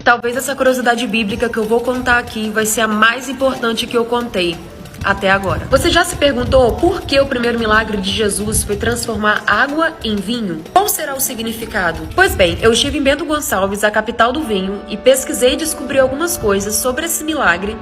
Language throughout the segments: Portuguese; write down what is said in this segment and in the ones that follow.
Talvez essa curiosidade bíblica que eu vou contar aqui vai ser a mais importante que eu contei até agora. Você já se perguntou por que o primeiro milagre de Jesus foi transformar água em vinho? Qual será o significado? Pois bem, eu estive em Bento Gonçalves, a capital do vinho, e pesquisei e descobri algumas coisas sobre esse milagre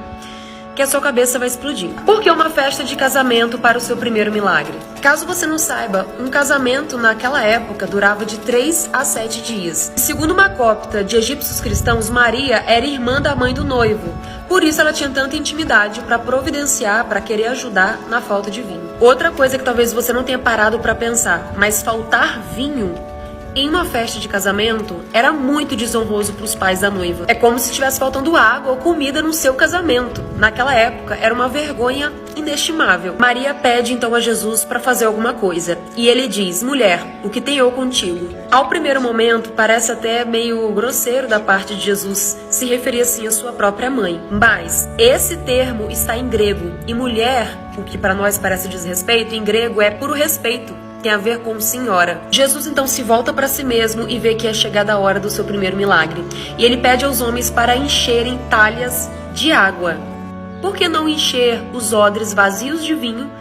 que a sua cabeça vai explodir. Por que uma festa de casamento para o seu primeiro milagre? Caso você não saiba, um casamento naquela época durava de 3 a 7 dias. Segundo uma cópita de egípcios cristãos, Maria era irmã da mãe do noivo. Por isso ela tinha tanta intimidade para providenciar, para querer ajudar na falta de vinho. Outra coisa que talvez você não tenha parado para pensar, mas faltar vinho em uma festa de casamento era muito desonroso para os pais da noiva. É como se estivesse faltando água ou comida no seu casamento. Naquela época era uma vergonha inestimável. Maria pede então a Jesus para fazer alguma coisa. E ele diz: mulher, o que tenho eu contigo? Ao primeiro momento parece até meio grosseiro da parte de Jesus se referir assim à sua própria mãe. Mas esse termo está em grego. E mulher, o que para nós parece desrespeito, em grego é puro respeito. Tem a ver com senhora. Jesus então se volta para si mesmo e vê que é chegada a hora do seu primeiro milagre. E ele pede aos homens para encherem talhas de água. Por que não encher os odres vazios de vinho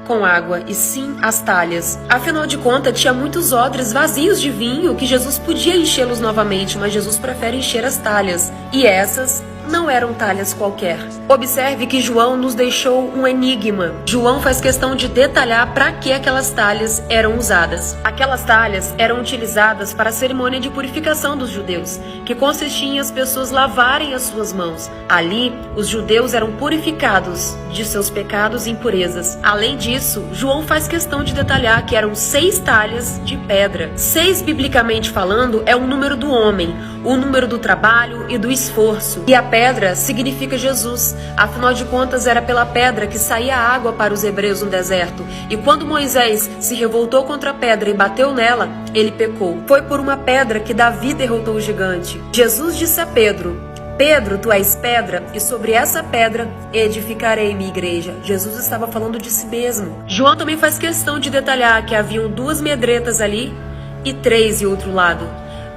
com água, e sim as talhas? Afinal de contas, tinha muitos odres vazios de vinho que Jesus podia enchê-los novamente, mas Jesus prefere encher as talhas. E essas não eram talhas qualquer. Observe que João nos deixou um enigma. João faz questão de detalhar para que aquelas talhas eram usadas. Aquelas talhas eram utilizadas para a cerimônia de purificação dos judeus, que consistia em as pessoas lavarem as suas mãos. Ali, os judeus eram purificados de seus pecados e impurezas. Além disso, João faz questão de detalhar que eram 6 talhas de pedra. 6, biblicamente falando, é o número do homem, o número do trabalho e do esforço. E a pedra significa Jesus. Afinal de contas, era pela pedra que saía a água para os hebreus no deserto. E quando Moisés se revoltou contra a pedra e bateu nela, ele pecou. Foi por uma pedra que Davi derrotou o gigante. Jesus disse a Pedro: Pedro, tu és pedra, e sobre essa pedra edificarei minha igreja. Jesus estava falando de si mesmo. João também faz questão de detalhar que haviam 2 medretas ali e 3 em outro lado.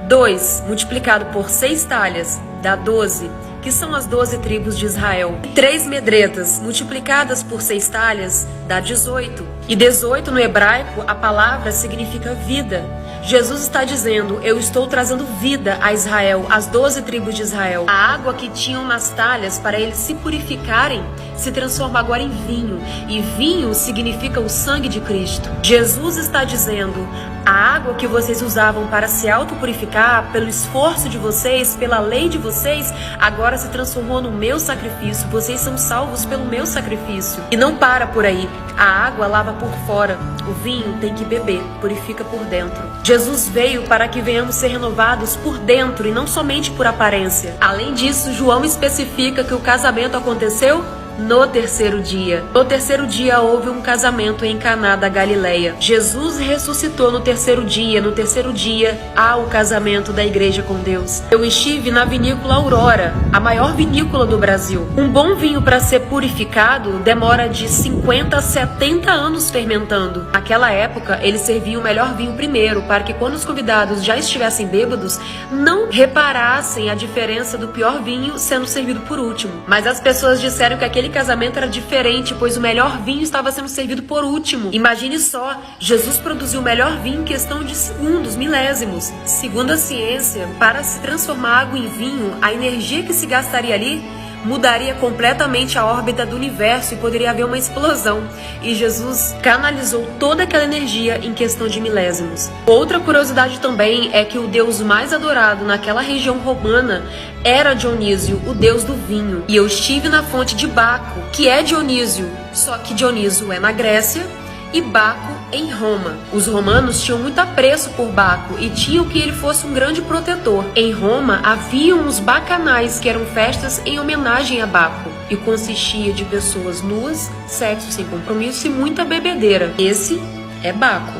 2 multiplicado por 6 talhas dá 12, que são as 12 tribos de Israel. 3 medretas multiplicadas por 6 talhas dá 18. E 18 no hebraico, a palavra significa vida. Jesus está dizendo: eu estou trazendo vida a Israel, às 12 tribos de Israel. A água que tinham nas talhas para eles se purificarem se transforma agora em vinho. E vinho significa o sangue de Cristo. Jesus está dizendo: a água que vocês usavam para se autopurificar, pelo esforço de vocês, pela lei de vocês, agora se transformou no meu sacrifício. Vocês são salvos pelo meu sacrifício. E não para por aí. A água lava por fora. O vinho tem que beber, purifica por dentro. Jesus veio para que venhamos ser renovados por dentro e não somente por aparência. Além disso, João especifica que o casamento aconteceu no terceiro dia. No terceiro dia houve um casamento em Caná da Galileia. Jesus ressuscitou no terceiro dia. No terceiro dia há o casamento da igreja com Deus. Eu estive na vinícola Aurora, a maior vinícola do Brasil. Um bom vinho para ser purificado demora de 50 a 70 anos fermentando. Naquela época, eles serviam o melhor vinho primeiro, para que quando os convidados já estivessem bêbados, não reparassem a diferença do pior vinho sendo servido por último. Mas as pessoas disseram que aquele casamento era diferente, pois o melhor vinho estava sendo servido por último. Imagine só, Jesus produziu o melhor vinho em questão de segundos, milésimos. Segundo a ciência, para se transformar água em vinho, a energia que se gastaria ali mudaria completamente a órbita do universo e poderia haver uma explosão. E Jesus canalizou toda aquela energia em questão de milésimos. Outra curiosidade também é que o deus mais adorado naquela região romana era Dionísio, o deus do vinho. E eu estive na fonte de Baco, que é Dionísio, só que Dionísio é na Grécia e Baco em Roma. Os romanos tinham muito apreço por Baco e tinham que ele fosse um grande protetor. Em Roma haviam os bacanais, que eram festas em homenagem a Baco, e consistia de pessoas nuas, sexo sem compromisso e muita bebedeira. Esse é Baco,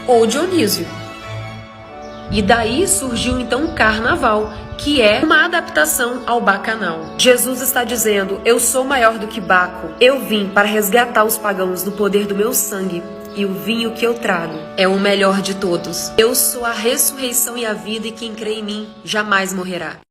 ou Dionísio. E daí surgiu então o carnaval, que é uma adaptação ao bacanal. Jesus está dizendo: eu sou maior do que Baco. Eu vim para resgatar os pagãos do poder do meu sangue. E o vinho que eu trago é o melhor de todos. Eu sou a ressurreição e a vida, e quem crê em mim jamais morrerá.